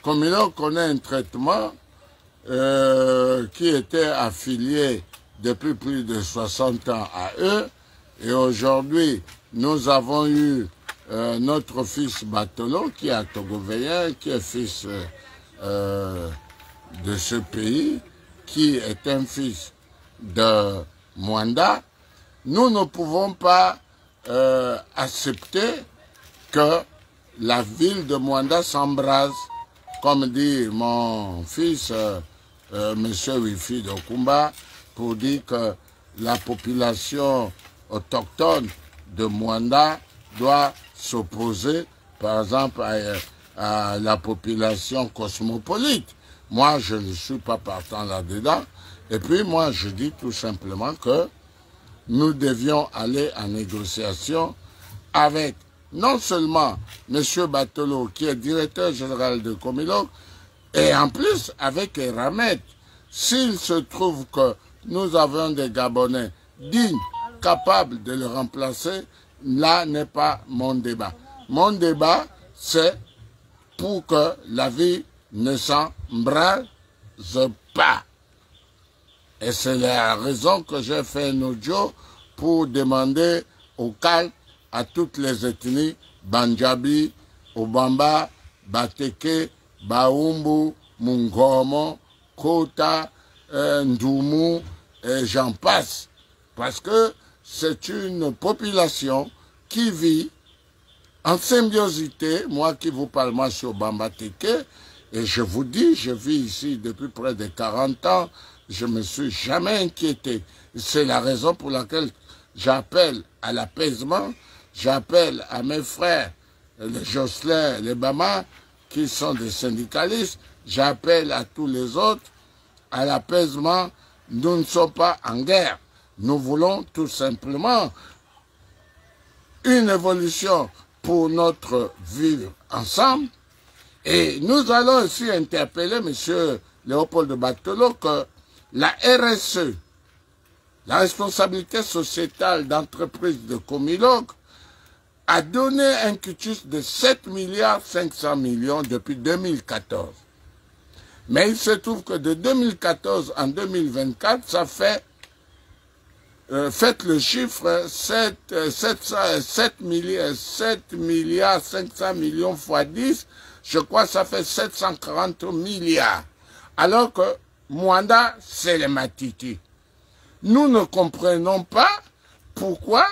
Comilog connaît un traitement qui était affilié depuis plus de 60 ans à eux. Et aujourd'hui, nous avons eu notre fils Batolo, qui est togovéen, qui est fils de ce pays, qui est un fils de Mwanda. Nous ne pouvons pas accepter que la ville de Mwanda s'embrase, comme dit mon fils, Monsieur Wifi de Kumba, pour dire que la population autochtone de Mwanda doit s'opposer, par exemple, à la population cosmopolite. Moi, je ne suis pas partant là-dedans. Et puis, moi, je dis tout simplement que nous devions aller en négociation avec non seulement M. Batolo, qui est directeur général de Comilog, et en plus avec Eramet. S'il se trouve que nous avons des Gabonais dignes, capables de le remplacer, là n'est pas mon débat. Mon débat, c'est pour que la vie ne s'embrase pas. Et c'est la raison que j'ai fait un audio pour demander au calme à toutes les ethnies, Banjabi, Obamba, Bateke, Baumbu, Mungomo, Kota, Ndoumou, et j'en passe. Parce que c'est une population qui vit en symbiosité. Moi qui vous parle, moi je suis Obamba Teke, et je vous dis, je vis ici depuis près de 40 ans, je ne me suis jamais inquiété. C'est la raison pour laquelle j'appelle à l'apaisement, j'appelle à mes frères, les Jocelyn, les Bama, qui sont des syndicalistes, j'appelle à tous les autres à l'apaisement. Nous ne sommes pas en guerre. Nous voulons tout simplement une évolution pour notre vivre ensemble. Et nous allons aussi interpeller M. Léopold Batolo que la RSE, la responsabilité sociétale d'entreprise de Comilog, a donné un quitus de 7 milliards 500 millions depuis 2014. Mais il se trouve que de 2014 en 2024, ça fait, faites le chiffre, 7 milliards 500 millions fois 10, je crois que ça fait 740 milliards. Alors que Mwanda, c'est les Matiti. Nous ne comprenons pas pourquoi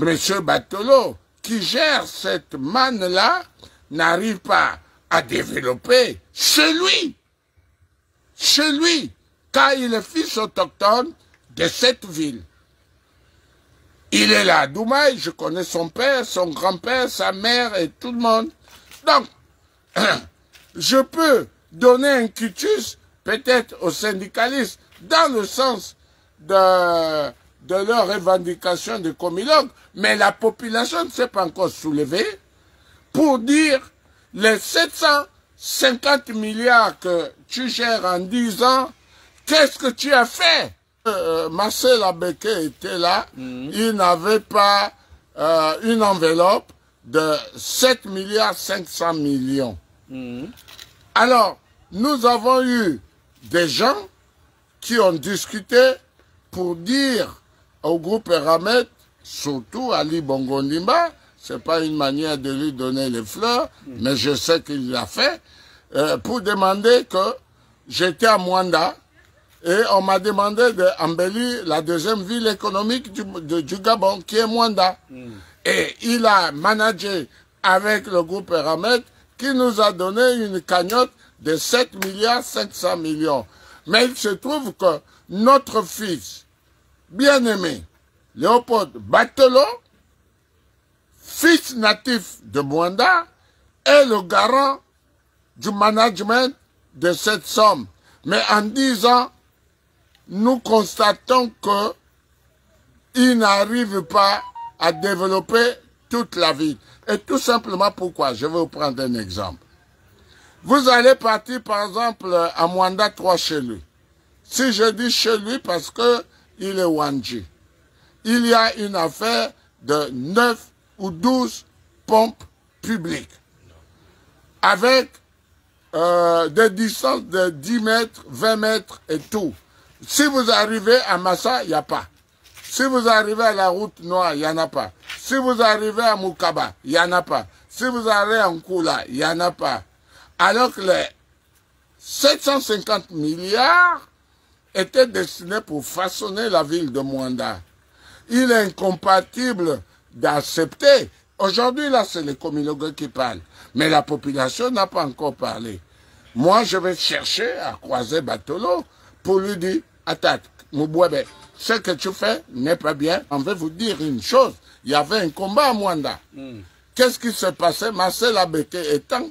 M. Batolo, qui gère cette manne-là, n'arrive pas à développer chez lui, car il est fils autochtone de cette ville. Il est là à Doumaï, je connais son père, son grand-père, sa mère et tout le monde. Donc, je peux donner un quitus peut-être aux syndicalistes dans le sens de leur revendication de Comilog, mais la population ne s'est pas encore soulevée pour dire les 750 milliards que tu gères en 10 ans, qu'est-ce que tu as fait? Marcel Abeke était là, il n'avait pas une enveloppe de 7 milliards 500 millions. Alors, nous avons eu des gens qui ont discuté pour dire au groupe Eramet, surtout Ali Bongo Ndimba, c'est pas une manière de lui donner les fleurs, mais je sais qu'il l'a fait, pour demander que j'étais à Mwanda, et on m'a demandé d'embellir la deuxième ville économique du Gabon, qui est Mwanda. Et il a managé avec le groupe Eramet, qui nous a donné une cagnotte de 7 milliards 500 millions. Mais il se trouve que notre fils, bien-aimé, Léopold Batolo, fils natif de Mwanda, est le garant du management de cette somme. Mais en 10 ans, nous constatons qu'il n'arrive pas à développer toute la ville. Et tout simplement pourquoi? Je vais vous prendre un exemple. Vous allez partir par exemple à Mwanda 3 chez lui. Si je dis chez lui parce que il est Wanji, il y a une affaire de 9 ou 12 pompes publiques avec de distance de 10 mètres, 20 mètres et tout. Si vous arrivez à Massa, il n'y a pas. Si vous arrivez à la route noire, il n'y en a pas. Si vous arrivez à Moukaba, il n'y en a pas. Si vous arrivez à Nkula, il n'y en a pas. Alors que les 750 milliards étaient destinés pour façonner la ville de Mwanda. Il est incompatible d'accepter. Aujourd'hui, là, c'est les communautés qui parlent. Mais la population n'a pas encore parlé. Moi, je vais chercher à croiser Batolo pour lui dire, attends, Moubouebe, ce que tu fais n'est pas bien. On veut vous dire une chose. Il y avait un combat à Mwanda. Qu'est-ce qui se passait? Marcel Abeke étant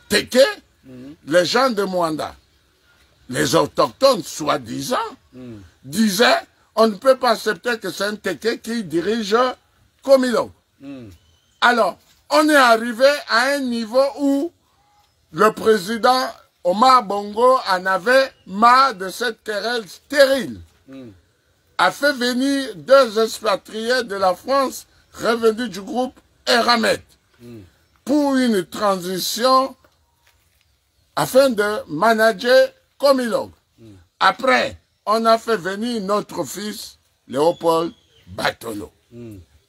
Teke, les gens de Mwanda, les autochtones, soi-disant, disaient, on ne peut pas accepter que c'est un Teke qui dirige Komilo. Alors, on est arrivé à un niveau où le président Omar Bongo en avait marre de cette querelle stérile. A fait venir 2 expatriés de la France revenus du groupe Eramet pour une transition afin de manager Komilog. Après, on a fait venir notre fils, Léopold Batolo,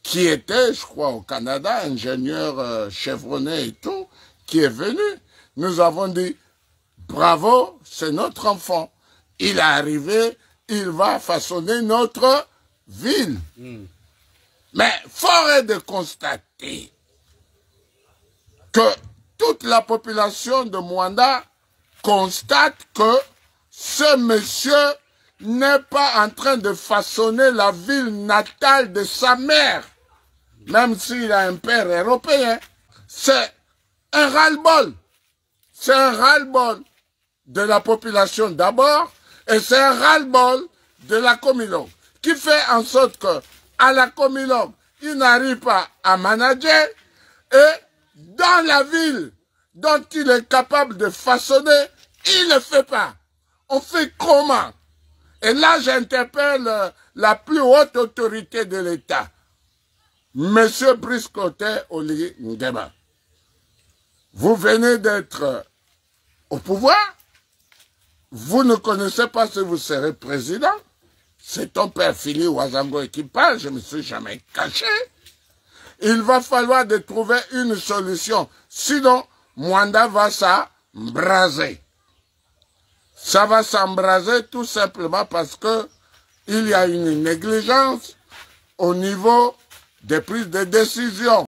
qui était, je crois, au Canada, ingénieur chevronné et tout, qui est venu. Nous avons dit, bravo, c'est notre enfant. Il est arrivé, il va façonner notre ville. Mais fort est de constater que toute la population de Mwanda constate que ce monsieur n'est pas en train de façonner la ville natale de sa mère, même s'il a un père européen. C'est un ras-le-bol. C'est un ras-le-bol de la population d'abord, et c'est un ras-le-bol de la Komilog, qui fait en sorte que, à la Komilog, il n'arrive pas à manager, et dans la ville dont il est capable de façonner, il ne le fait pas. On fait comment? Et là, j'interpelle la plus haute autorité de l'État, Monsieur Brice Clotaire Oligui Nguema. Vous venez d'être au pouvoir, vous ne connaissez pas si vous serez président. C'est ton père Philippe Ouazango qui parle, je ne me suis jamais caché. Il va falloir de trouver une solution, sinon Mwanda va s'embraser. Ça va s'embraser tout simplement parce que il y a une négligence au niveau des prises de décision.